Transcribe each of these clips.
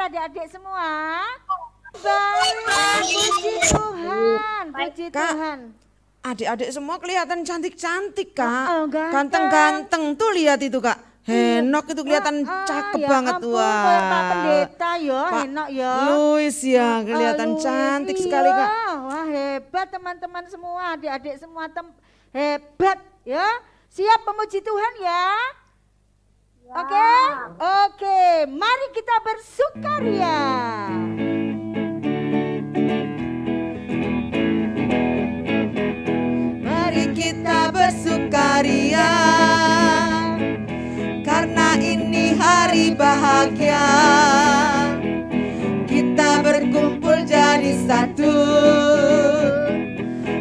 adik-adik semua? Baik, puji Tuhan, puji Tuhan. Adik-adik semua kelihatan cantik-cantik, Kak. Ganteng. Ganteng-ganteng. Tuh lihat itu, Kak. Henok itu kelihatan cakep ya banget. ampun, Wah. kayak Pak Pendeta ya, Pak Henok ya. Louis ya, kelihatan Louis, cantik iya. sekali, Kak. Wah, hebat teman-teman semua, adik-adik semua hebat ya. Siap memuji Tuhan ya? Oke, mari kita bersukaria. Mari kita bersukaria, karena ini hari bahagia. Kita berkumpul jadi satu,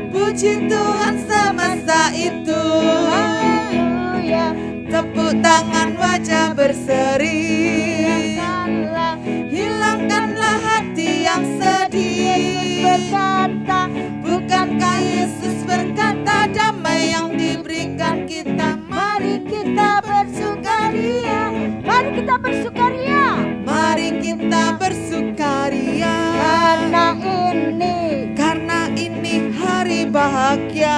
puji Tuhan semesta itu. Haleluya. Tepuk tangan wajah berseri, hilangkanlah hati yang sedih. Berkata, Bukankah Yesus berkata damai yang diberikan kita? mari kita bersukaria. Mari kita bersukaria. Mari kita bersukaria, karena ini hari bahagia.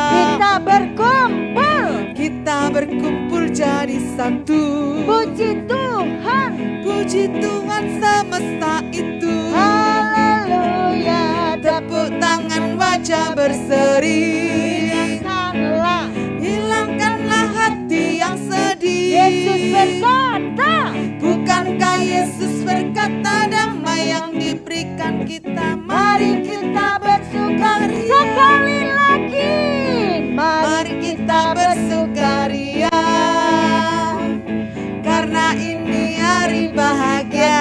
Kita berkumpul jadi satu, Puji Tuhan. puji Tuhan semesta itu. Haleluya. Tepuk tangan wajah berseri, hilangkanlah hati yang sedih. Yesus berkata, Bukankah Yesus berkata damai yang diberikan kita? Mari kita bersukaria. sekali lagi. Mari kita bersukaria, karena ini hari bahagia.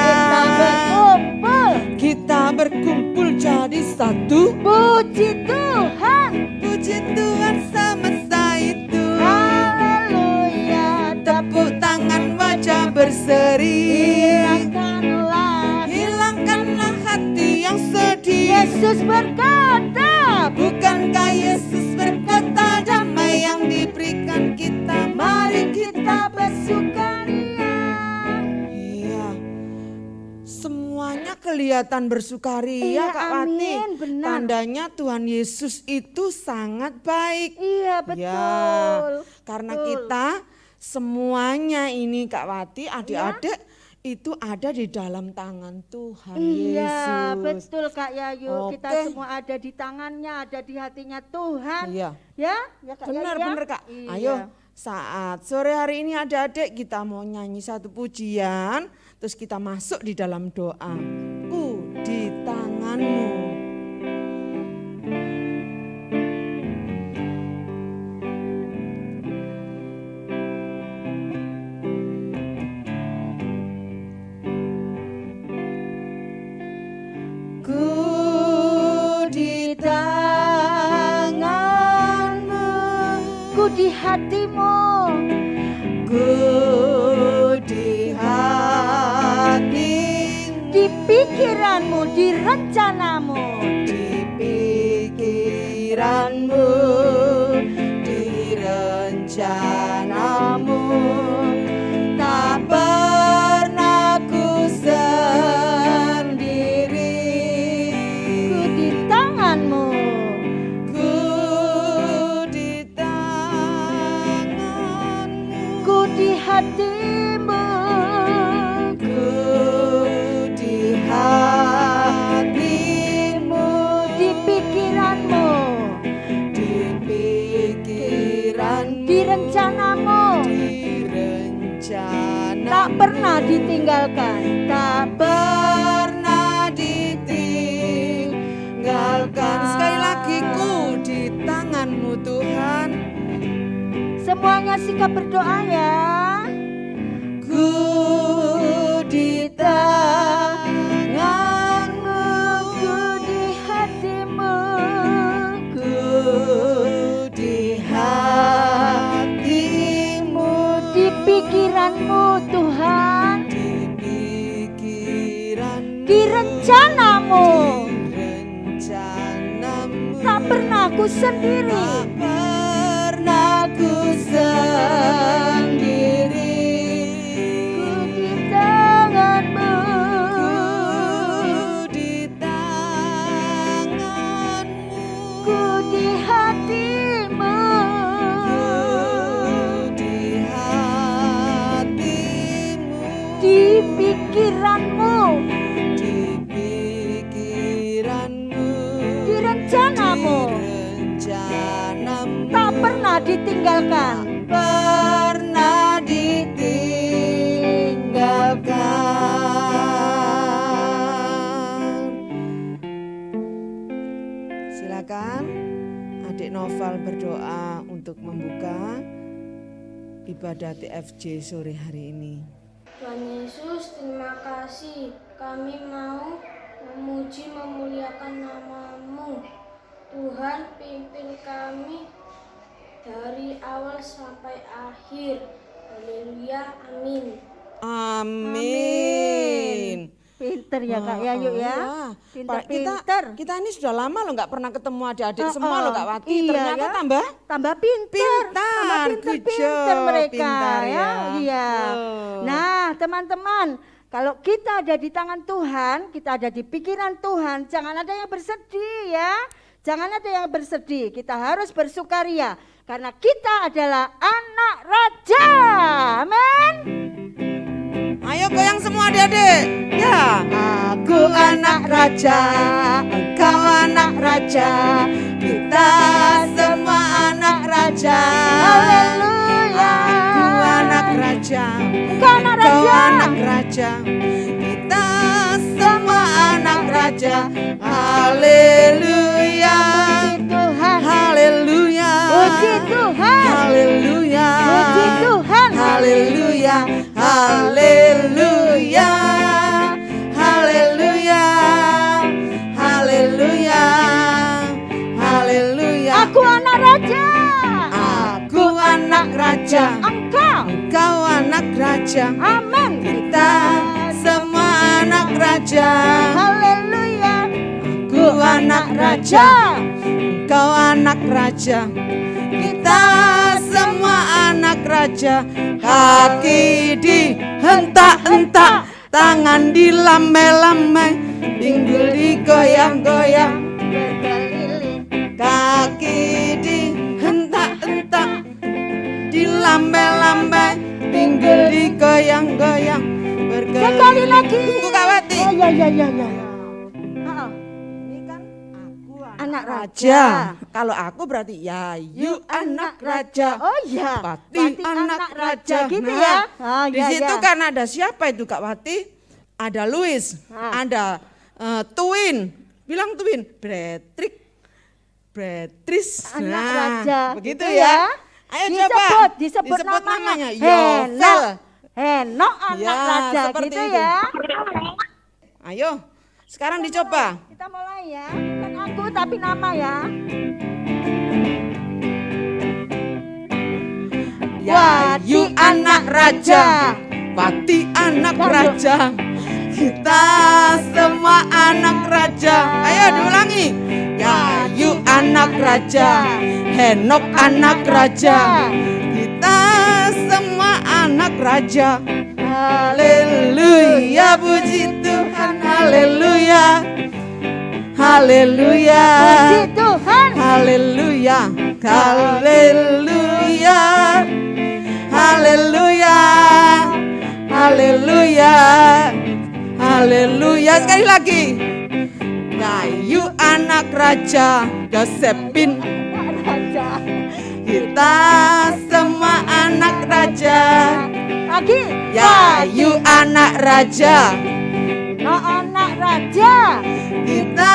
Kita berkumpul jadi satu, Puji Tuhan. puji Tuhan semesta itu. Haleluya. Tepuk tangan wajah berseri, hilangkanlah hati yang sedih. Yesus berkata, Bukankah Yesus berkata damai yang diberikan kita? Mari kita bersukaria. Iya, semuanya kelihatan bersukaria, Iya, Kak Wati. amin, benar. Tandanya Tuhan Yesus itu sangat baik. iya Ya, betul. karena Betul. kita semuanya ini, Kak Wati, adik-adik itu ada di dalam tangan Tuhan Iya, Yesus. betul Kak Yayu. Kita Oke. semua ada di tangannya, ada di hatinya Tuhan. Iya. Ya Kak Benar, Yayu ya? benar Kak. Iya. Ayo, saat sore hari ini adik-adik kita mau nyanyi satu pujian, terus kita masuk di dalam doa. Ku di tanganmu. Ku di tanganmu, Ku di hatimu, ku di hati, di pikiranmu, di rencanamu. di pikiranmu, di rencanamu. Tak pernah ku sendiri, Ku di tanganmu, ku di tanganmu, ku di hatimu. ku di hatimu, Di pikiranmu, di pikiranmu, di rencanamu. di rencana. Tak pernah ditinggalkan, tak Pernah ditinggalkan. Sekali lagi, ku di tanganmu Tuhan. semuanya sikap berdoa ya. Ku di tanganmu, Ku di hatimu, ku di hatimu, di pikiranmu Tuhan, di pikiran, di rencanamu. rencanamu. Tak pernah ku sendiri, Tak pernah ku sendiri. ku di tanganmu, Ku ditinggalkan. Pernah ditinggalkan. Silakan Adik Noval berdoa untuk membuka ibadah TFJ sore hari ini. Tuhan Yesus, terima kasih. Kami mau memuji memuliakan nama-Mu. Tuhan, pimpin kami dari awal sampai akhir. Haleluya, amin. Amin. Pinter ya Kak Yayu ya. Pinter-pinter. Kita ini sudah lama loh nggak pernah ketemu adik-adik semua loh Kak Wati. Iya, Ternyata ya. tambah pinter. Tambah Good pinter job, mereka pintar ya. ya. Iya. Oh. Nah, teman-teman, kalau kita ada di tangan Tuhan, kita ada di pikiran Tuhan, jangan ada yang bersedih ya. Jangan ada yang bersedih. Kita harus bersukaria karena kita adalah anak raja. Amin. Ayo goyang semua adik-adik. Ya. Aku anak raja, engkau anak raja, kita semua anak raja. Haleluya. Aku anak raja, Engkau anak engkau raja. anak raja, kita semua anak raja. Haleluya. Puji Tuhan. Haleluya. Puji Tuhan. Haleluya. Puji Tuhan. Haleluya. Haleluya. Haleluya. Haleluya. Haleluya. Aku anak raja. Aku anak raja. Engkau anak raja. Amin. Kita semua anak raja. Haleluya. Aku anak raja. Engkau anak raja. Kita semua anak raja. Kaki dihentak-hentak, tangan dilambai-lambai, pinggul digoyang-goyang. Berkeliling. Kaki dihentak-hentak, dilambai-lambai, pinggul digoyang-goyang. Sekali lagi. Tunggu Kak Wati. Oh, ya. Oh, Ini kan aku anak raja. raja. Kalau aku berarti Yayu anak raja. Oh ya. Wati anak raja. gitu Nah, ya. Oh, di ya, situ ya. kan ada siapa itu Kak Wati? Ada Louis, Ah. ada Twin. Bilang Twin, Beatrice. Anak raja. Begitu Gitu ya. Ayo coba. Disebut namanya. Yovel. Henok anak Ya, raja seperti gitu itu. ya. Ayo, sekarang dicoba. Kita mulai ya. Bukan aku tapi nama ya. Yayu anak raja, Wati anak raja, kita semua anak raja. Ayo diulangi. Yayu anak raja, Henok anak raja, kita semua anak raja. Haleluya, puji Tuhan, haleluya. Haleluya. Puji Tuhan. Haleluya. Haleluya. Haleluya. Haleluya. Haleluya. Sekali lagi. Yayu anak raja, Josephine, Raja. kita semua anak raja. Lagi. Yayu anak raja, No anak raja. kita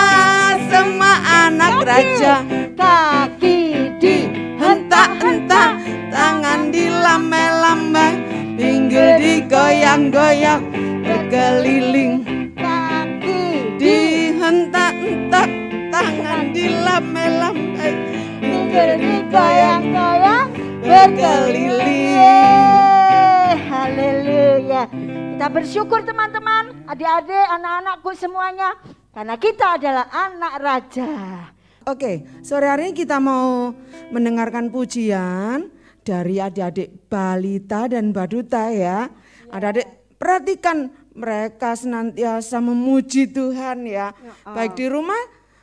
semua anak raja. Kaki Hentak-hentak, tangan dilambai-lambai, pinggul digoyang-goyang, berkeliling. Kaki Dihentak-hentak, tangan dilambai-lambai, pinggul digoyang-goyang berkeliling. Haleluya. Kita bersyukur teman-teman, adik-adik, anak-anakku semuanya, karena kita adalah anak raja. Oke, sore hari ini kita mau mendengarkan pujian dari adik-adik balita dan baduta ya. Adik-adik perhatikan mereka senantiasa memuji Tuhan ya. Baik di rumah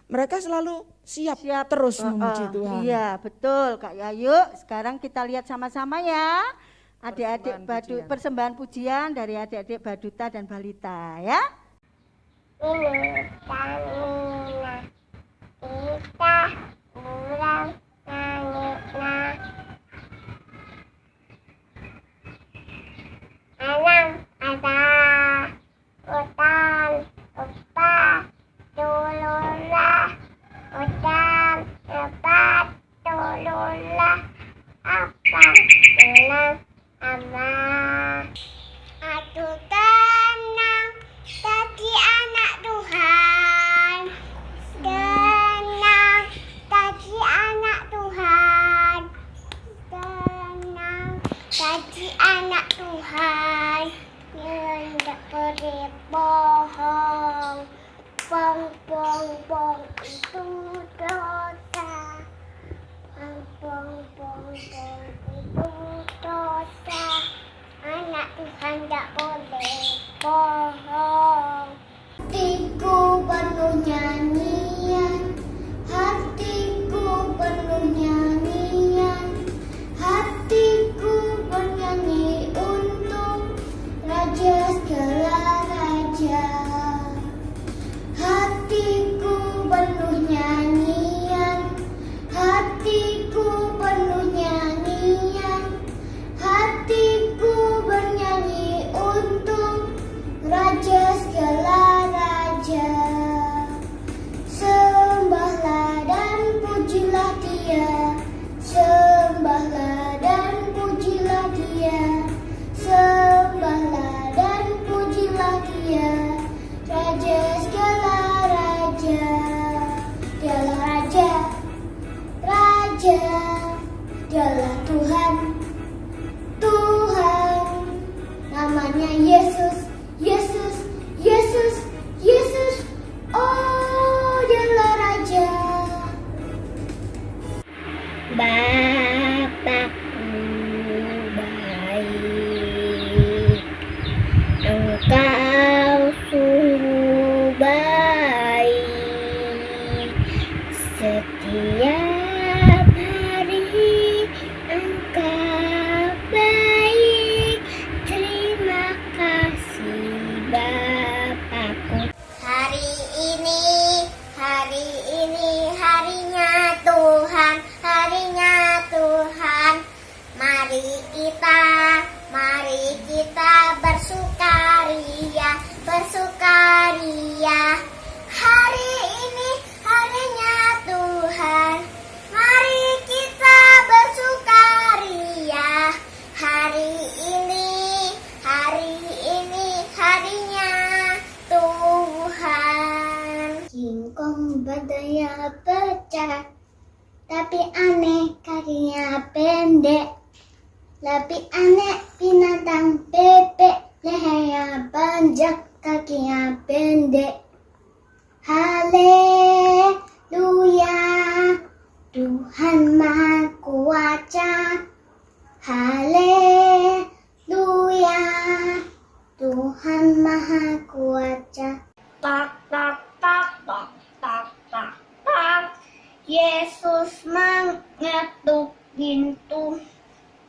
mereka selalu siap terus memuji Tuhan. Iya betul Kak Yayu. Sekarang kita lihat sama-sama ya. Adik-adik persembahan pujian dari adik-adik baduta dan balita ya. Ini stamina kita bulan langitna Dialah Tuhan, Tuhan, namanya Yesus, Yesus, Yesus, Yesus. Oh, dialah Raja. Bapakku baik, Engkau sungguh baik. Setiap hari Engkau baik. Terima kasih Bapakku. Hari ini harinya Tuhan, harinya Tuhan. Mari kita bersukaria, bersukaria. Hari ini harinya Tuhan. Mari kita bersukaria. Hari ini harinya Tuhan. Singkong badannya pecah, tapi aneh kakinya pendek. Lebih aneh binatang bebek, lehernya panjang, kakinya pendek. Haleluya, Tuhan Maha Kuasa. Haleluya, Tuhan Maha Kuasa. Tak tak tak tak tak tak tak. Yesus mengetuk pintu.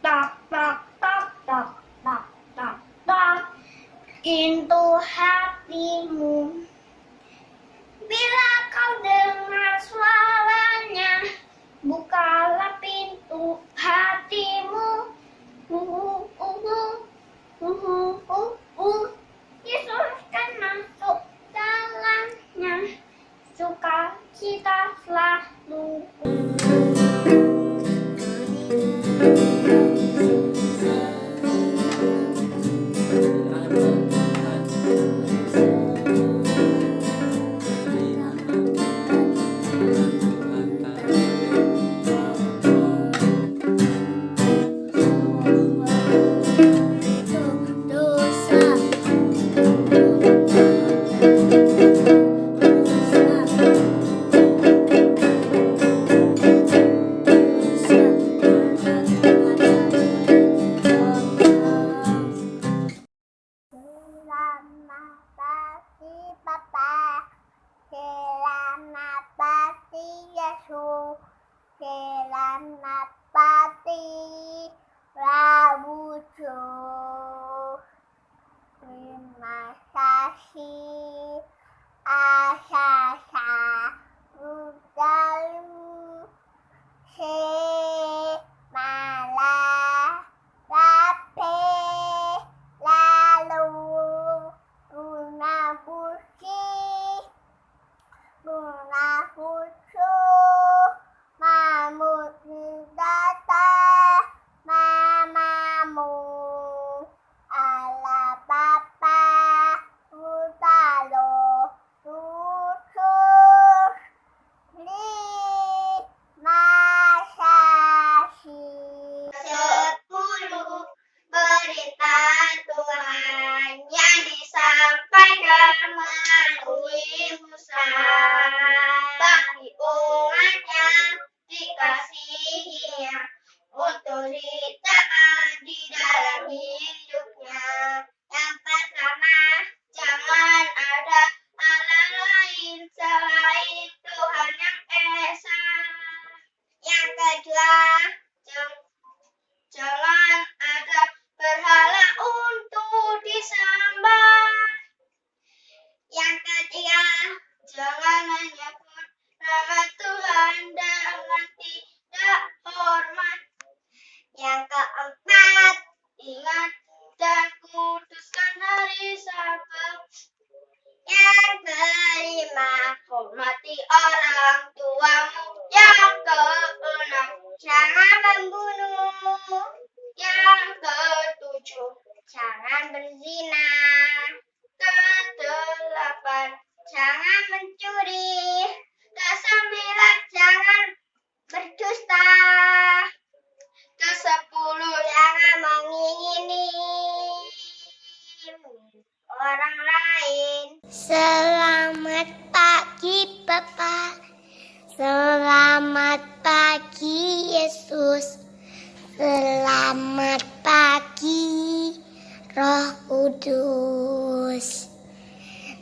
Tak tak tak tak tak tak tak. Pintu hatimu. Bila kau dengar suaranya, bukalah pintu hatimu. Yesus kan masuk dalamnya. Sukacita selalu. Selamat pagi Yesus, selamat pagi Rabuju. Terima kasih Asasa Budalu Semalah Rape Lalu Bunga Bucu Mamut data Mamamu Ala Papa Utalo Tutus Lima Sasi 10 berita Tuhan yang disampaikan melalui Musa. Bagi umatnya dikasihinya untuk ditaat di dalam hidupnya. Yang pertama, jangan ada Allah lain selain Tuhan yang Esa. Yang kedua, jangan ada berhala untuk disembah. Yang ketiga, jangan menyebut nama Tuhan dengan tidak hormat. Yang keempat, ingat dan kuduskan hari Sabat. Yang kelima, hormati orang tuamu. Yang keenam, jangan membunuh. Yang ketujuh, jangan berzina. Kedelapan, jangan mencuri. Kesembilan, jangan berdusta. orang lain. Selamat pagi Bapak, selamat pagi Yesus, selamat pagi Roh Kudus.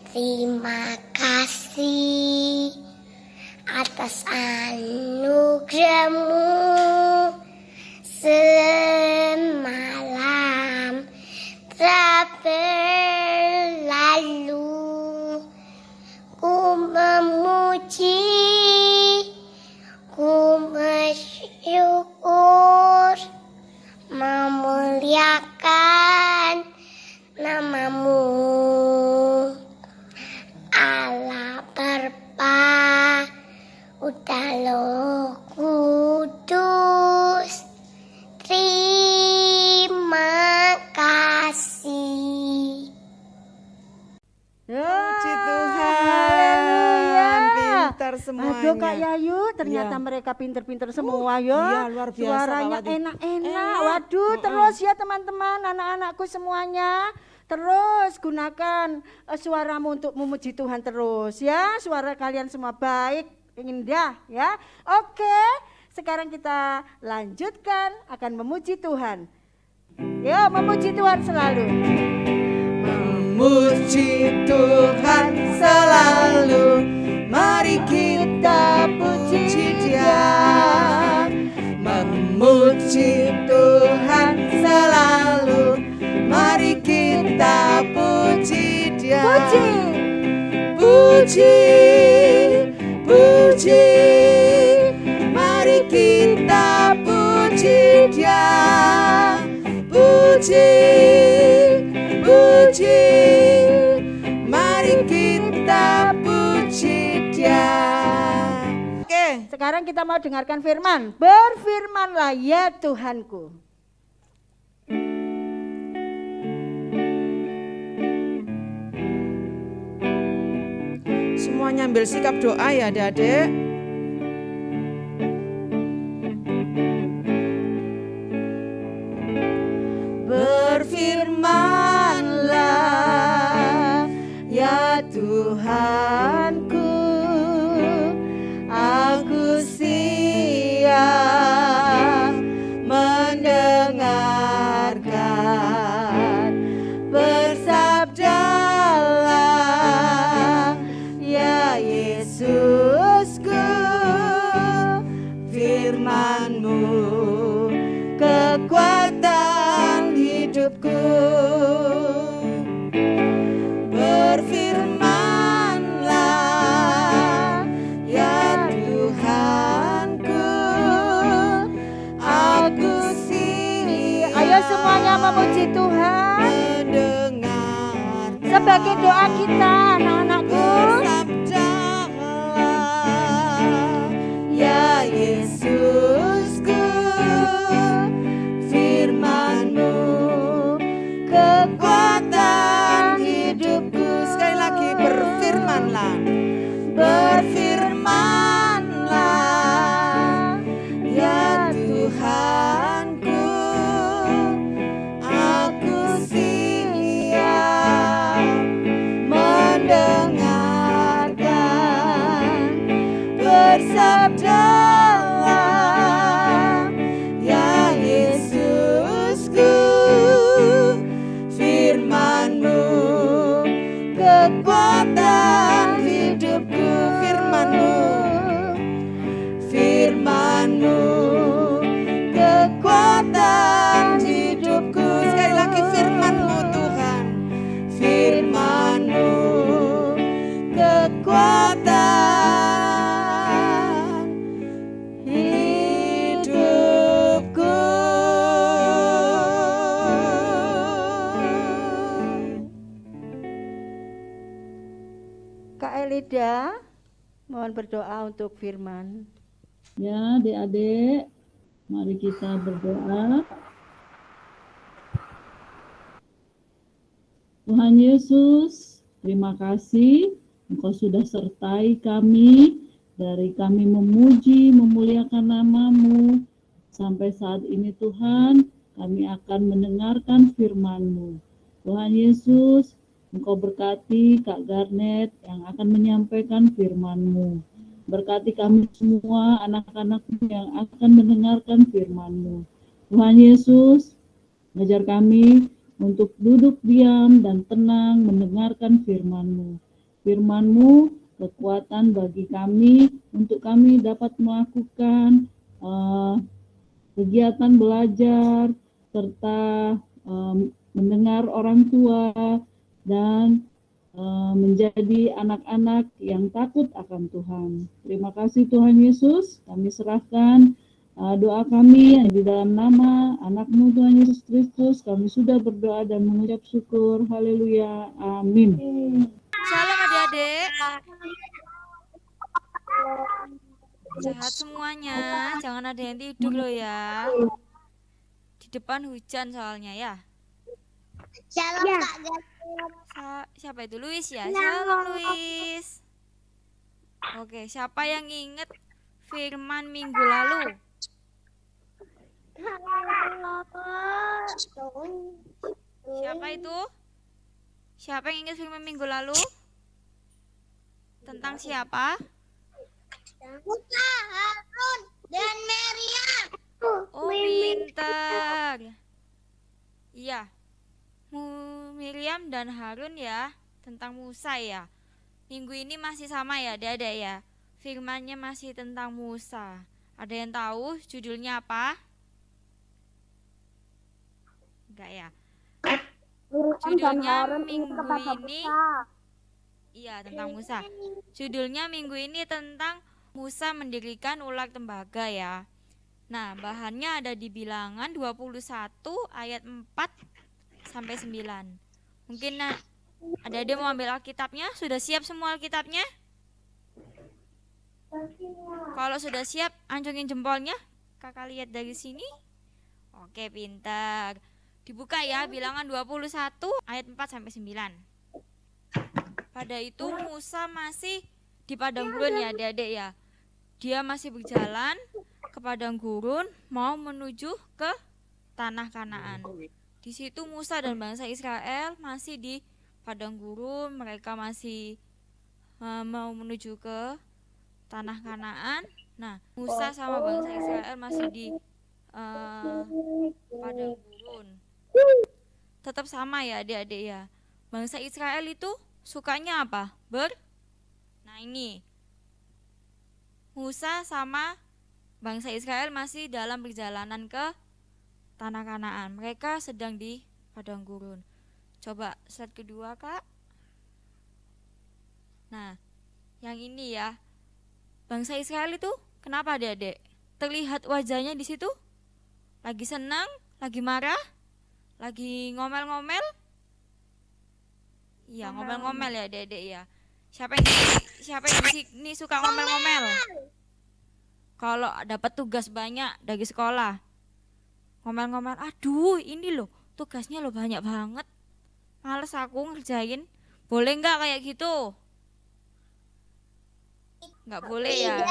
Terima kasih atas anugerah-Mu semalam telah berlalu. Ku memuji, ku bersyukur, memuliakan nama-Mu, Allah Bapa, Putra, Roh Kudus. Terima kasih. Puji Tuhan, Haleluya. pintar semuanya. Aduh Kak Yayu, ternyata Iya. mereka pinter-pinter semua ya. iya, luar biasa, Suaranya Kak Wati. enak-enak. Enak. Waduh, terus ya teman-teman, anak-anakku semuanya. Terus gunakan suaramu untuk memuji Tuhan terus ya. Suara kalian semua baik, indah ya. Oke, sekarang kita lanjutkan akan memuji Tuhan. Ya, memuji Tuhan selalu. Memuji Tuhan selalu, mari kita puji Dia. Memuji Tuhan selalu, mari kita puji Dia. Puji. Puji, puji, mari kita puji Dia. Puji, puji, mari kita puji Dia. Oke, Sekarang kita mau dengarkan firman. Berfirmanlah ya Tuhanku. semuanya ambil sikap doa ya adik-adik. Berfirmanlah ya Tuhanku, aku siap mendengarkan. Bersabdalah ya Yesusku, firman-Mu kekuatan hidupku. Berfirmanlah ya Tuhanku, aku siap. Ayo semuanya memuji Tuhan. Mendengar Sebagai doa kita anak-anakku. bersabdalah ya Yesusku, firman-Mu kekuatan hidupku. Sekali lagi, berfirmanlah. Berfirmanlah ya Tuhanku, aku siap mendengarkan. Bersabdalah ya Yesusku, firman-Mu kekuatan hidupku. Firman-Mu, firman-Mu kekuatan hidupku. Sekali lagi, firman-Mu Tuhan, firman-Mu kekuatan hidupku. Kak Elida, mohon berdoa untuk firman. Ya, adik-adik, mari kita berdoa. Tuhan Yesus, terima kasih Engkau sudah sertai kami, dari kami memuji, memuliakan nama-Mu. Sampai saat ini Tuhan, kami akan mendengarkan firman-Mu. Tuhan Yesus, Engkau berkati Kak Garnet yang akan menyampaikan firman-Mu. Berkati kami semua anak-anak-Mu yang akan mendengarkan firman-Mu. Tuhan Yesus, mengajar kami untuk duduk diam dan tenang mendengarkan firman-Mu. Firman-Mu kekuatan bagi kami untuk kami dapat melakukan kegiatan belajar serta mendengar orang tua dan menjadi anak-anak yang takut akan Tuhan. Terima kasih Tuhan Yesus, kami serahkan doa kami yang di dalam nama anak-Mu Tuhan Yesus Kristus, kami sudah berdoa dan mengucap syukur. Haleluya, amin. Shalom adik-adik. Sehat semuanya, jangan ada yang tidur loh ya. Di depan hujan soalnya ya. Shalom Kak Garnet. Siapa itu? Luis ya? Shalom Luis. Oke, siapa yang inget firman minggu lalu? Siapa itu? Siapa yang ingat firman minggu lalu? Tentang siapa? Musa, Harun, dan Maryam. Oh, pintar. Iya. Miriam dan Harun ya, tentang Musa ya. Minggu ini masih sama ya, adik-adik ya. Firmannya masih tentang Musa. Ada yang tahu judulnya apa? Enggak ya. Judulnya minggu ini, iya tentang Musa. Judulnya minggu ini tentang Musa mendirikan ular tembaga ya. Nah, bahannya ada di Bilangan 21 ayat 4 sampai 9. Mungkin ada mau ambil Alkitabnya? Sudah siap semua Alkitabnya? Kalau sudah siap, ancungin jempolnya. Kakak lihat dari sini. Oke, pintar. Dibuka ya, Bilangan 21 ayat 4 sampai 9. Pada itu Musa masih di padang gurun ya, adik-adik ya. Dia masih berjalan ke padang gurun mau menuju ke tanah Kanaan. Di situ Musa dan bangsa Israel masih di padang gurun, mereka masih mau menuju ke tanah Kanaan. Nah, Musa sama bangsa Israel masih di padang gurun. Tetap sama ya adik-adik ya. Bangsa Israel itu sukanya apa? Nah ini Musa sama bangsa Israel masih dalam perjalanan ke tanah Kanaan. Mereka sedang di padang gurun. Coba slide kedua Kak. Nah yang ini ya, bangsa Israel itu kenapa adik-adik? Terlihat wajahnya di situ lagi senang, lagi marah, lagi ngomel-ngomel. Iya, ngomel-ngomel ya adik-adik ya. Siapa yang di sini suka ngomel-ngomel? Kalau dapat tugas banyak dari sekolah, ngomel-ngomel, aduh ini loh tugasnya loh banyak banget, males aku ngerjain. Boleh nggak kayak gitu? Nggak boleh ya.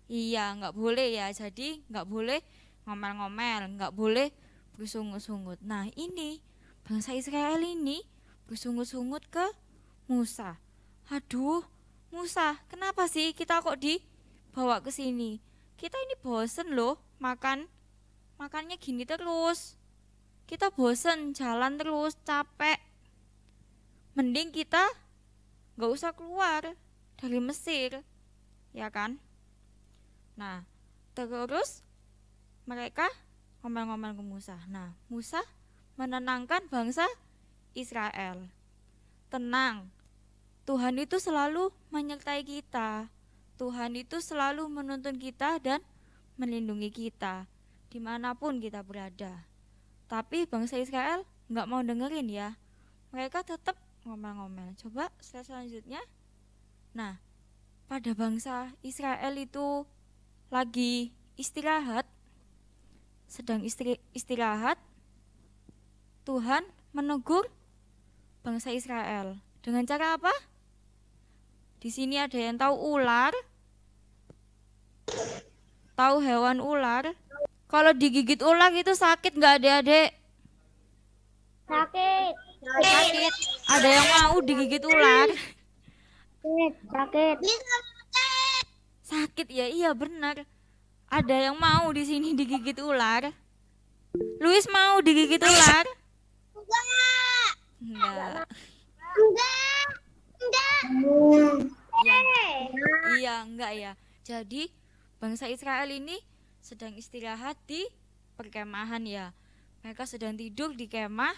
Iya, nggak boleh ya. Jadi nggak boleh ngomel-ngomel, nggak boleh bersungut-sungut. Nah ini bangsa Israel ini bersungut-sungut ke Musa. Aduh Musa, kenapa sih kita kok dibawa ke sini? Kita ini bosen loh makannya gini terus. Kita bosen jalan terus, capek. Mending kita nggak usah keluar dari Mesir, ya kan? Nah, terus mereka ngomel-ngomel ke Musa. Nah, Musa menenangkan bangsa Israel. Tenang, Tuhan itu selalu menyertai kita. Tuhan itu selalu menuntun kita dan melindungi kita dimanapun kita berada. Tapi bangsa Israel nggak mau dengerin ya. Mereka tetap ngomel-ngomel. Coba slide selanjutnya. Nah, pada bangsa Israel itu lagi istirahat, sedang istirahat, Tuhan menegur bangsa Israel dengan cara apa? Di sini ada yang tahu ular? Tahu hewan ular? Kalau digigit ular itu sakit nggak adik-adik? Sakit. Sakit. Ada yang mau digigit ular? Sakit. Sakit ya? Iya benar. Ada yang mau di sini digigit ular? Luis mau digigit ular? Enggak. Enggak. Enggak. Enggak. Ya, iya enggak ya. Jadi bangsa Israel ini sedang istirahat di perkemahan ya. Mereka sedang tidur di kemah.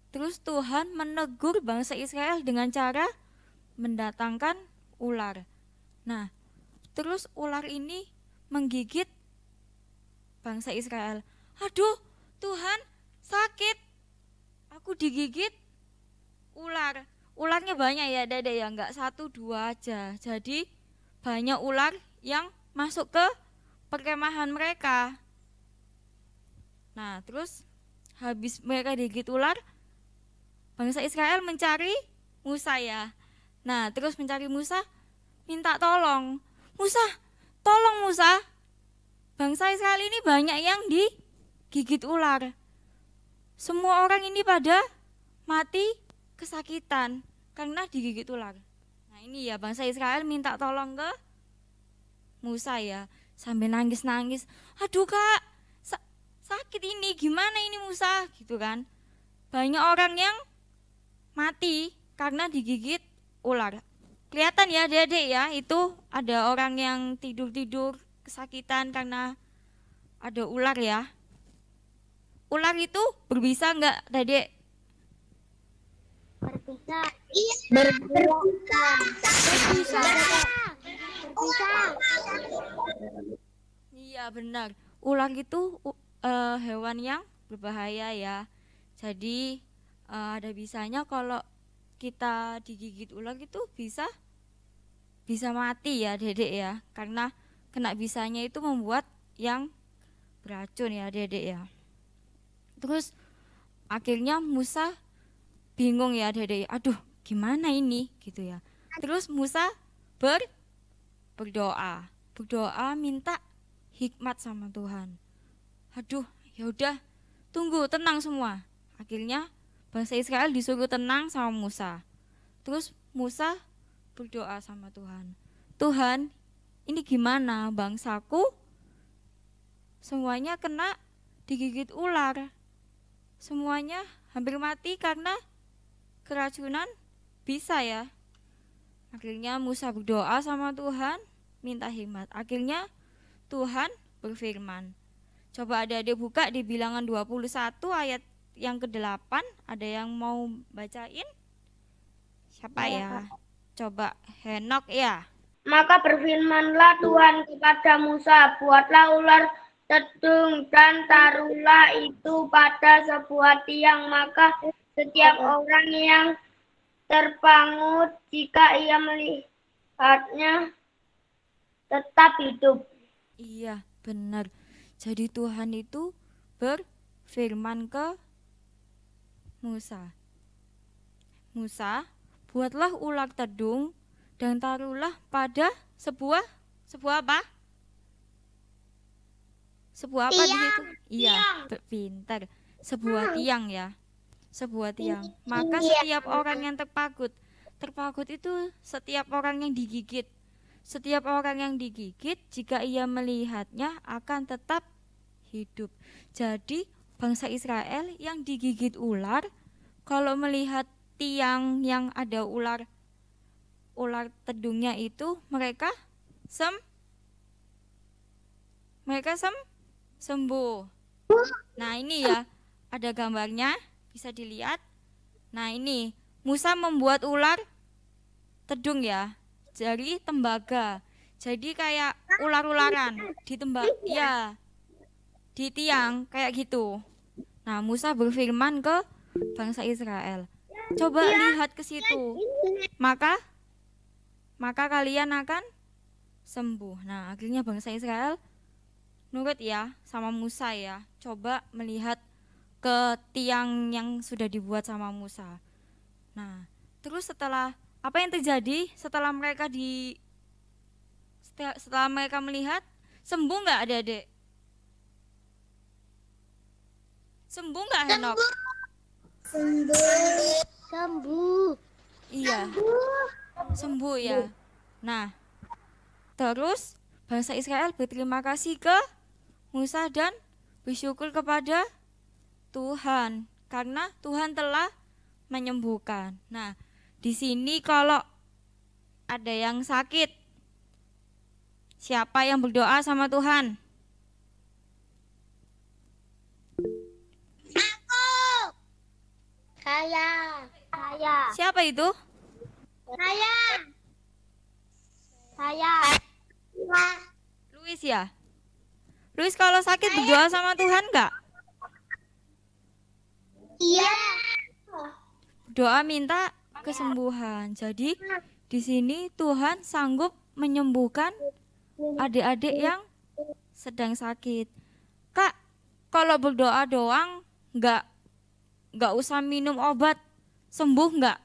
Terus Tuhan menegur bangsa Israel dengan cara mendatangkan ular. Nah, terus ular ini menggigit bangsa Israel. Aduh, Tuhan, sakit. Aku digigit ular. Ularnya banyak ya, Dede ya, enggak 1 2 aja. Jadi banyak ular yang masuk ke perkemahan mereka. Nah, terus habis mereka digigit ular, bangsa Israel mencari Musa ya. Nah, terus mencari Musa, minta tolong. Musa, tolong Musa. Bangsa Israel ini banyak yang digigit ular. Semua orang ini pada mati kesakitan karena digigit ular. Nah, ini ya bangsa Israel minta tolong ke Musa ya, sambil nangis-nangis. Aduh Kak, sakit ini, gimana ini Musa? Gitu kan. Banyak orang yang mati karena digigit ular. Kelihatan ya Dedek ya, itu ada orang yang tidur-tidur kesakitan karena ada ular ya. Ular itu berbisa enggak Dedek? Berpisah. Iya. Berpisah. Berbisa. Berpisah. Iya benar. Ular itu hewan yang berbahaya ya. Jadi ada bisanya kalau kita digigit ular itu bisa mati ya Dedek ya. Karena kena bisanya itu membuat yang beracun ya Dedek ya. Terus akhirnya Musa bingung ya Dedek. Aduh, gimana ini gitu ya. Terus Musa berdoa minta hikmat sama Tuhan. Aduh, ya udah, tunggu, tenang semua. Akhirnya bangsa Israel disuruh tenang sama Musa. Terus Musa berdoa sama Tuhan. Tuhan, ini gimana bangsaku? Semuanya kena digigit ular. Semuanya hampir mati karena keracunan bisa ya. Akhirnya Musa berdoa sama Tuhan, minta hikmat. Akhirnya Tuhan berfirman. Coba adik-adik buka di Bilangan 21 ayat yang ke-8. Ada yang mau bacain? Siapa ya? Coba Henok ya. Maka berfirmanlah Tuhan kepada Musa, buatlah ular tedung dan taruhlah itu pada sebuah tiang, maka setiap orang yang terpangut jika ia melihatnya tetap hidup. Iya, benar. Jadi Tuhan itu berfirman ke Musa. Musa, buatlah ular tedung dan taruhlah pada sebuah apa? Sebuah apa di situ? Iya, pintar. Sebuah tiang ya. Sebuah tiang. Maka setiap orang yang terpagut itu setiap orang yang digigit. Setiap orang yang digigit jika ia melihatnya akan tetap hidup. Jadi bangsa Israel yang digigit ular kalau melihat tiang yang ada ular tedungnya itu mereka sembuh. Nah, ini ya ada gambarnya, bisa dilihat. Nah, ini Musa membuat ular tedung ya dari tembaga. Jadi kayak ular-ularan di tiang kayak gitu. Nah, Musa berfirman ke bangsa Israel, coba lihat ke situ, maka kalian akan sembuh. Nah, akhirnya bangsa Israel nurut ya sama Musa ya, coba melihat ke tiang yang sudah dibuat sama Musa. Nah, terus setelah apa yang terjadi setelah mereka melihat, sembuh nggak adik-adik? Sembuh nggak Henok? Sembuh. Sembuh. Iya, sembuh ya. Nah, terus bangsa Israel berterima kasih ke Musa dan bersyukur kepada Tuhan karena Tuhan telah menyembuhkan. Nah, di sini kalau ada yang sakit, siapa yang berdoa sama Tuhan? Saya. Siapa itu? Saya. Luis ya? Luis kalau sakit berdoa sama Tuhan enggak? Iya. Doa minta kesembuhan. Jadi di sini Tuhan sanggup menyembuhkan adik-adik yang sedang sakit. Kak, kalau berdoa doang nggak usah minum obat, sembuh nggak?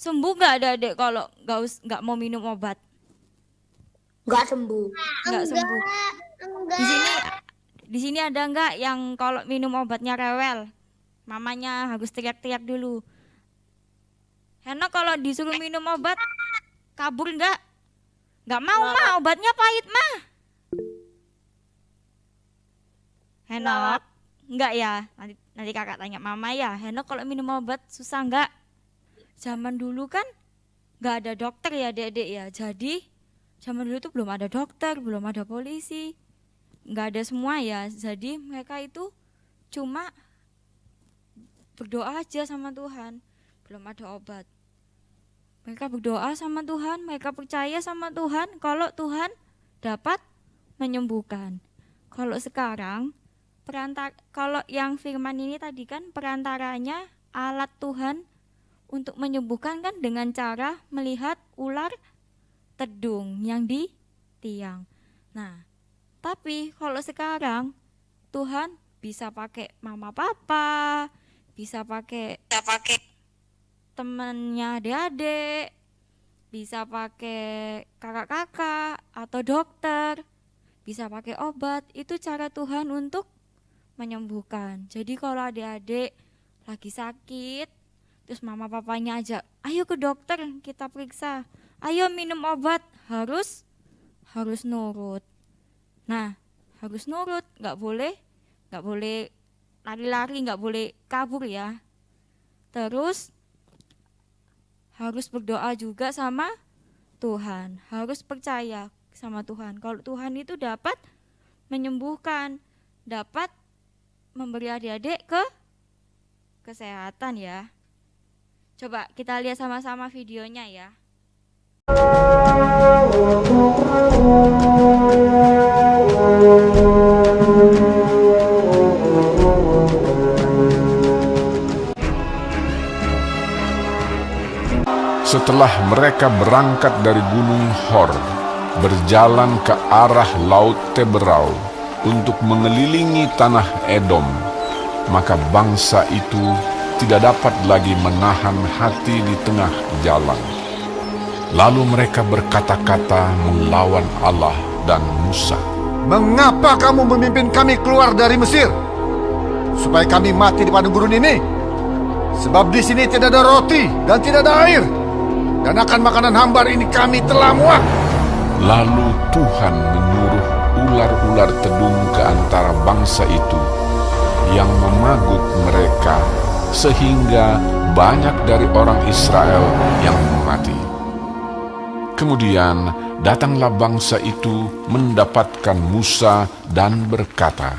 Sembuh nggak adik-adik kalau nggak mau minum obat? Enggak sembuh. Nggak sembuh. Di sini ada nggak yang kalau minum obatnya rewel? Mamanya harus teriak-teriak dulu. Henok kalau disuruh minum obat kabur nggak? Nggak mau mah, obatnya pahit mah. Henok, nggak ya? Nanti kakak tanya mama ya. Henok kalau minum obat susah nggak? Zaman dulu kan nggak ada dokter ya adik-adik ya. Jadi zaman dulu tuh belum ada dokter, belum ada polisi, nggak ada semua ya. Jadi mereka itu cuma berdoa aja sama Tuhan, belum ada obat. Mereka berdoa sama Tuhan, mereka percaya sama Tuhan kalau Tuhan dapat menyembuhkan. Kalau sekarang kalau yang firman ini tadi kan perantaranya alat Tuhan untuk menyembuhkan kan dengan cara melihat ular tedung yang di tiang. Nah, tapi kalau sekarang Tuhan bisa pakai mama papa, bisa pakai temannya adik-adik, bisa pakai kakak-kakak atau dokter, bisa pakai obat. Itu cara Tuhan untuk menyembuhkan. Jadi kalau adik-adik lagi sakit, terus mama papanya ajak, ayo ke dokter kita periksa, ayo minum obat, harus nurut. Nah, harus nurut, nggak boleh lari-lari, nggak boleh kabur ya. Terus harus berdoa juga sama Tuhan, harus percaya sama Tuhan. Kalau Tuhan itu dapat menyembuhkan, dapat memberi adik-adik kesehatan ya. Coba kita lihat sama-sama videonya ya. Setelah mereka berangkat dari Gunung Hor, berjalan ke arah Laut Teberau untuk mengelilingi tanah Edom, maka bangsa itu tidak dapat lagi menahan hati di tengah jalan. Lalu mereka berkata-kata melawan Allah dan Musa. Mengapa kamu memimpin kami keluar dari Mesir? Supaya kami mati di padang gurun ini? Sebab di sini tidak ada roti dan tidak ada air. Dan akan makanan hambar ini kami telah muak. Lalu Tuhan menyuruh ular-ular tedung ke antara bangsa itu yang memagut mereka, sehingga banyak dari orang Israel yang mati. Kemudian datanglah bangsa itu mendapatkan Musa dan berkata,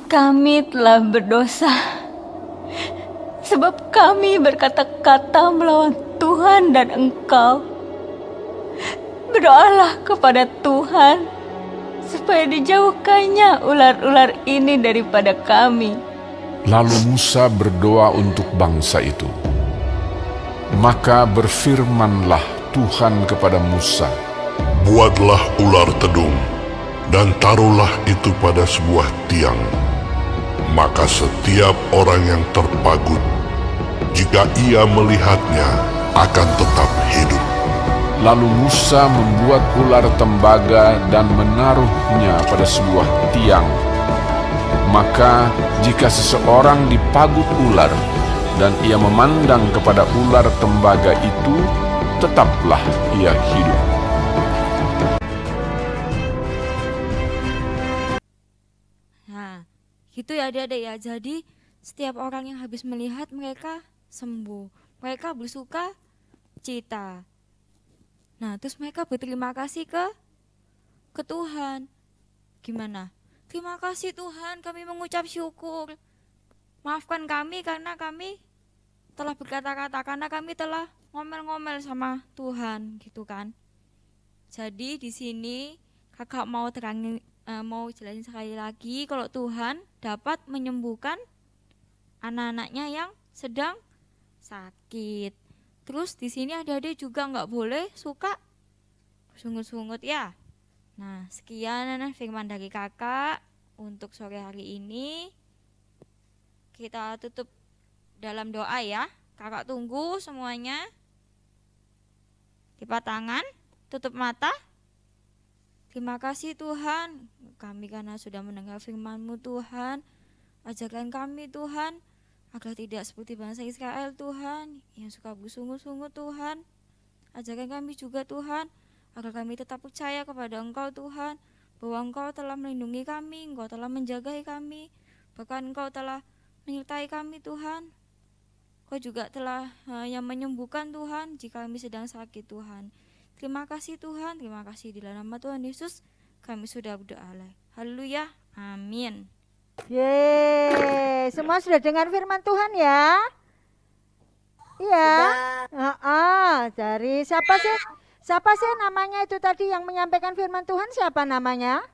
kami telah berdosa, sebab kami berkata-kata melawan Tuhan dan Engkau. Berdoalah kepada Tuhan, supaya dijauhkannya ular-ular ini daripada kami. Lalu Musa berdoa untuk bangsa itu. Maka berfirmanlah Tuhan kepada Musa, buatlah ular tedung, dan taruhlah itu pada sebuah tiang. Maka setiap orang yang terpagut, jika ia melihatnya, akan tetap hidup. Lalu Musa membuat ular tembaga dan menaruhnya pada sebuah tiang. Maka jika seseorang dipagut ular, dan ia memandang kepada ular tembaga itu, tetaplah ia hidup. Nah, gitu ya adik-adik ya. Jadi setiap orang yang habis melihat mereka sembuh, mereka bersuka cita. Nah, terus mereka berterima kasih ke Tuhan. Gimana? Terima kasih Tuhan, kami mengucap syukur. Maafkan kami karena kami telah berkata-kata, karena kami telah ngomel-ngomel sama Tuhan, gitu kan. Jadi di sini kakak mau terangin, mau jelasin sekali lagi kalau Tuhan dapat menyembuhkan anak-anaknya yang sedang sakit. Terus di sini adik-adik juga nggak boleh suka sungut-sungut ya. Nah, sekian firman dari kakak untuk sore hari ini. Kita tutup dalam doa ya. Kakak tunggu semuanya. Lipat tangan, tutup mata. Terima kasih Tuhan, kami karena sudah mendengar firman-Mu Tuhan. Ajarkan kami Tuhan, agar tidak seperti bangsa Israel Tuhan, yang suka bersungut-sungut Tuhan. Ajarkan kami juga Tuhan, agar kami tetap percaya kepada Engkau Tuhan, bahwa Engkau telah melindungi kami, Engkau telah menjaga kami, bahkan Engkau telah menyertai kami Tuhan. Engkau juga telah yang menyembuhkan Tuhan jika kami sedang sakit Tuhan. Terima kasih Tuhan, terima kasih di dalam nama Tuhan Yesus kami sudah berdoa. Haleluya, amin. Yeay, semua sudah dengar firman Tuhan ya? Iya. Dari siapa sih? Siapa sih namanya itu tadi yang menyampaikan firman Tuhan? Siapa namanya?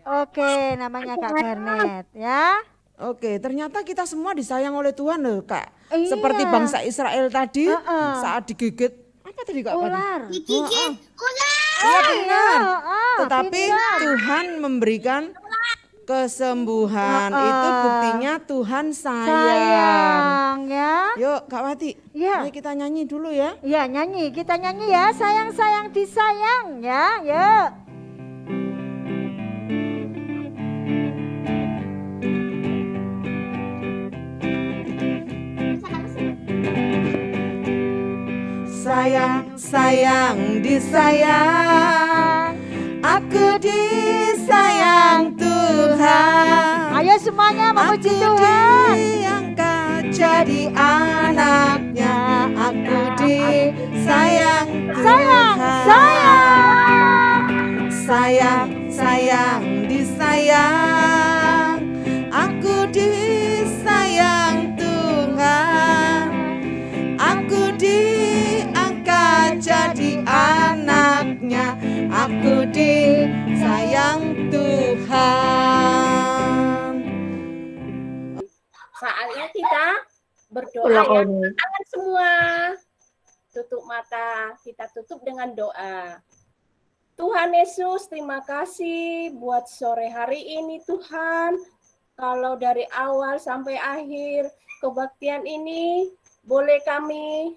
Oke, namanya Kak Garnet ya. Oke, ternyata kita semua disayang oleh Tuhan loh, Kak. Iya. Seperti bangsa Israel tadi saat digigit apa tadi Kak? Ular. Digigit ular. Iya benar. Tetapi pintar. Tuhan memberikan kesembuhan. Itu buktinya Tuhan sayang. Ya. Yuk Kak Wati, Iya. mari kita nyanyi dulu ya. Ya, nyanyi. Kita nyanyi ya. Sayang-sayang disayang ya. Yuk. Sayang disayang, aku disayang Tuhan. Ayo semuanya memuji Aku Tuhan. diangkat jadi anaknya, aku disayang Sayang, Tuhan. Sayang disayang, aku disayang Tuhan. Aku diangkat jadi anaknya, aku disayang Tuhan. Saatnya kita berdoa ya. Tangan semua. Tutup mata, kita tutup dengan doa. Tuhan Yesus, terima kasih buat sore hari ini Tuhan. Kalau dari awal sampai akhir kebaktian ini boleh kami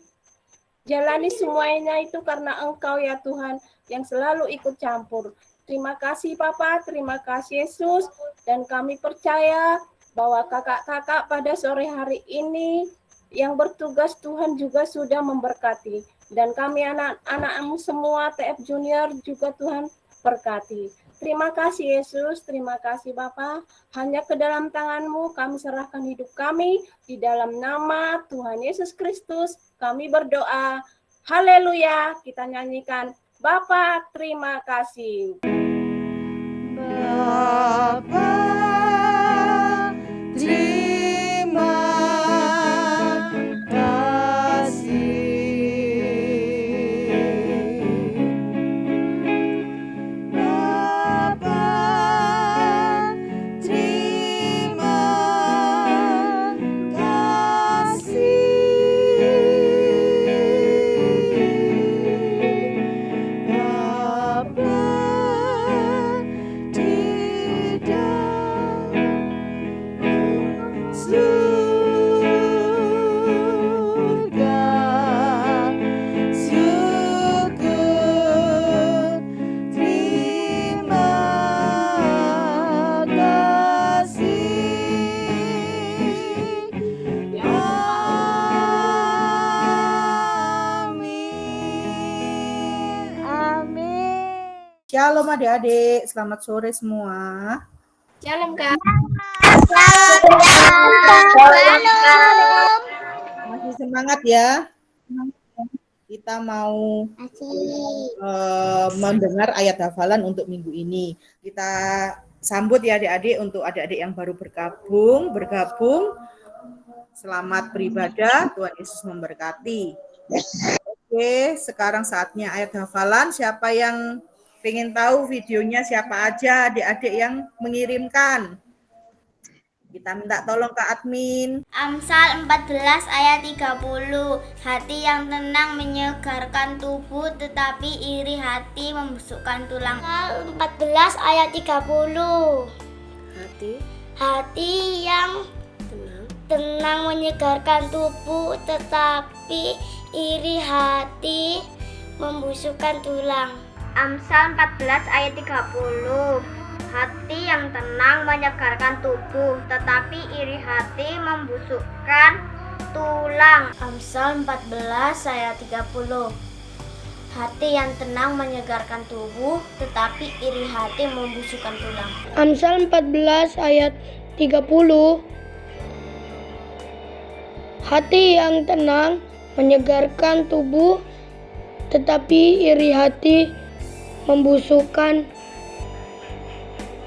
jalani semuanya itu karena Engkau ya Tuhan yang selalu ikut campur. Terima kasih Papa, terima kasih Yesus, dan kami percaya bahwa kakak-kakak pada sore hari ini yang bertugas Tuhan juga sudah memberkati. Dan kami anak-anakmu semua TF Junior juga Tuhan berkati. Terima kasih Yesus, terima kasih Bapa. Hanya ke dalam tangan-Mu kami serahkan hidup kami. Di dalam nama Tuhan Yesus Kristus kami berdoa. Haleluya, kita nyanyikan Bapa terima kasih. Bapa terima kasih. Bapa terima kasih. Bapa tidak Shalom adik-adik, selamat sore semua. Shalom Kak. Masih semangat ya. Kita mau mendengar ayat hafalan untuk minggu ini. Kita sambut ya adik-adik, untuk adik-adik yang baru bergabung. Selamat beribadah, Tuhan Yesus memberkati. Oke, sekarang saatnya ayat hafalan. Siapa yang pengen tahu videonya, siapa aja adik-adik yang mengirimkan? Kita minta tolong ke admin. Amsal 14 ayat 30. Hati yang tenang menyegarkan tubuh, tetapi iri hati membusukkan tulang. Amsal 14 ayat 30. Hati yang tenang menyegarkan tubuh, tetapi iri hati membusukkan tulang. Amsal 14 ayat 30. Hati yang tenang menyegarkan tubuh, tetapi iri hati membusukkan tulang. Amsal 14 ayat 30. Hati yang tenang menyegarkan tubuh, tetapi iri hati membusukkan tulang. Amsal 14 ayat 30. Hati yang tenang menyegarkan tubuh, tetapi iri hati membusukkan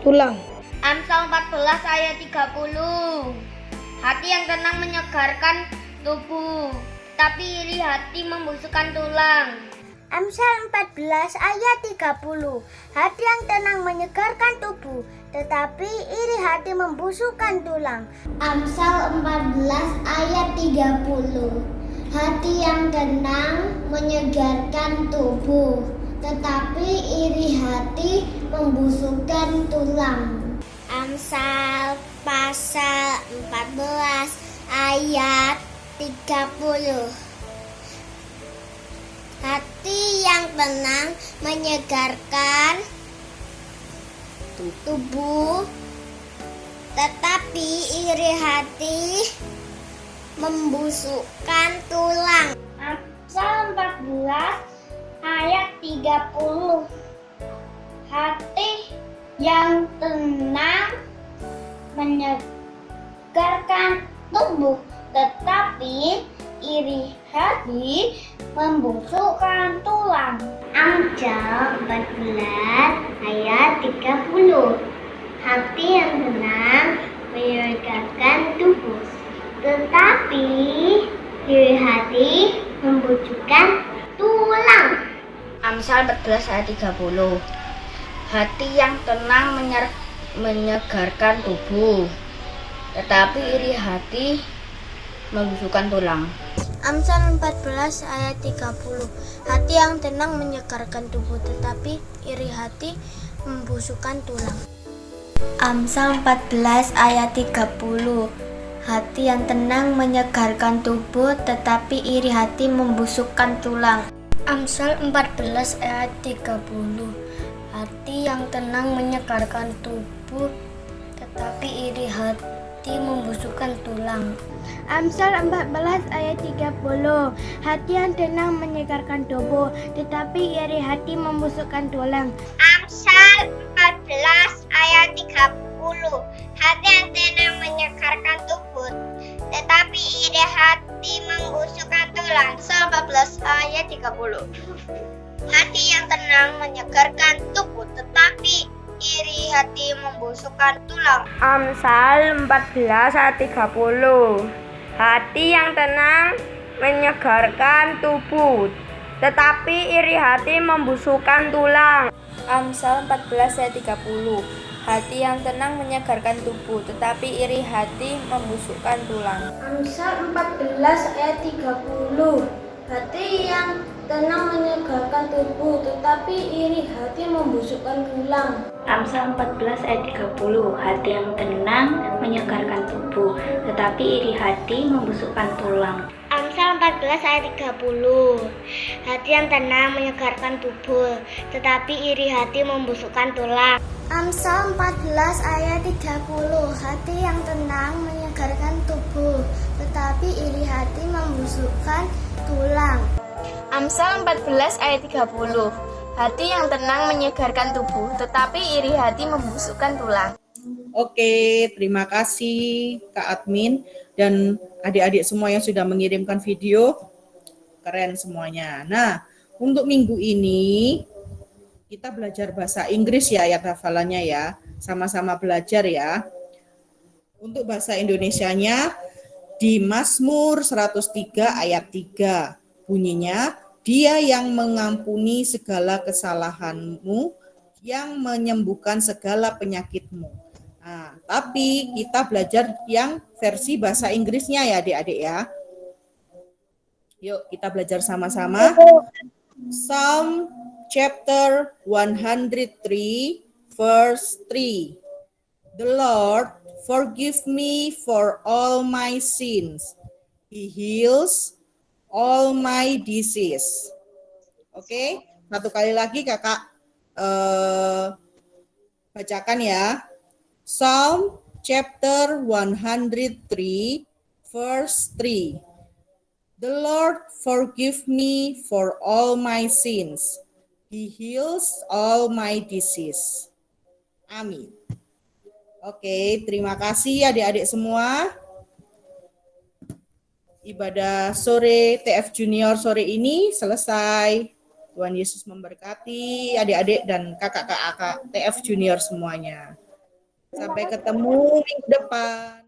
tulang. Amsal 14 ayat 30. Hati yang tenang menyegarkan tubuh, tapi iri hati membusukkan tulang. Amsal 14 ayat 30. Hati yang tenang menyegarkan tubuh, tetapi iri hati membusukkan tulang. Amsal 14 ayat 30. Hati yang tenang menyegarkan tubuh, tetapi iri hati membusukkan tulang. Amsal pasal 14 ayat 30. Hati yang tenang menyegarkan tubuh, tetapi iri hati membusukkan tulang. Amsal 14 ayat 30. Hati yang tenang menyegarkan tubuh, tetapi iri hati membusukkan tulang. Amsal 14 ayat 30. Hati yang tenang menyegarkan tubuh, tetapi iri hati membusukkan tulang. Amsal 14 ayat 30. Hati yang tenang menyegarkan tubuh, tetapi iri hati membusukkan tulang. Amsal 14 ayat 30. Hati yang tenang menyegarkan tubuh, tetapi iri hati membusukkan tulang. Amsal 14 ayat 30. Hati yang tenang menyegarkan tubuh, tetapi iri hati membusukkan tulang. Amsal 14 ayat 30. Hati yang tenang menyegarkan tubuh, tetapi iri hati membusukkan tulang. Amsal 14 ayat 30. Hati yang tenang menyegarkan tubuh, tetapi iri hati membusukkan tulang. Amsal 14 ayat 30. Hati yang tenang menyegarkan tubuh, tetapi iri hati membusukkan tulang. Amsal 14 ayat 30. Hati yang tenang menyegarkan tubuh, tetapi iri hati membusukkan tulang. Amsal 14 ayat 30. Hati yang tenang menyegarkan tubuh, tetapi iri hati membusukkan tulang. Amsal 14 ayat 30. Hati yang tenang menyegarkan tubuh, tetapi iri hati membusukkan tulang. Amsal 14 ayat 30. Hati yang tenang menyegarkan tubuh, tetapi iri hati membusukkan tulang. Amsal 14 ayat 30. Hati yang tenang menyegarkan tubuh, tetapi iri hati membusukkan tulang. Amsal 14 ayat 30. Hati yang tenang menyegarkan tubuh, tetapi iri hati membusukkan tulang. Amsal 14 ayat 30. Hati yang tenang menyegarkan tubuh, tetapi iri hati membusukkan tulang. Amsal 14 ayat 30. Hati yang tenang menyegarkan tubuh, tetapi iri hati membusukkan tulang. Oke, terima kasih Kak Admin dan adik-adik semua yang sudah mengirimkan video. Keren semuanya. Nah, untuk minggu ini kita belajar bahasa Inggris ya ayat hafalannya ya. Sama-sama belajar ya. Untuk bahasa Indonesianya di Mazmur 103 ayat 3. Bunyinya, Dia yang mengampuni segala kesalahanmu, yang menyembuhkan segala penyakitmu. Nah, tapi kita belajar yang versi bahasa Inggrisnya ya adik-adik ya. Yuk kita belajar sama-sama. Psalm chapter 103 verse 3. The Lord forgive me for all my sins. He heals all my disease. Oke, satu kali lagi kakak bacakan ya. Psalm chapter 103 verse 3. The Lord forgive me for all my sins. He heals all my disease. Amin. Oke, terima kasih adik-adik semua. Ibadah sore TF Junior sore ini selesai. Tuhan Yesus memberkati adik-adik dan kakak-kakak TF Junior semuanya. Sampai ketemu minggu depan.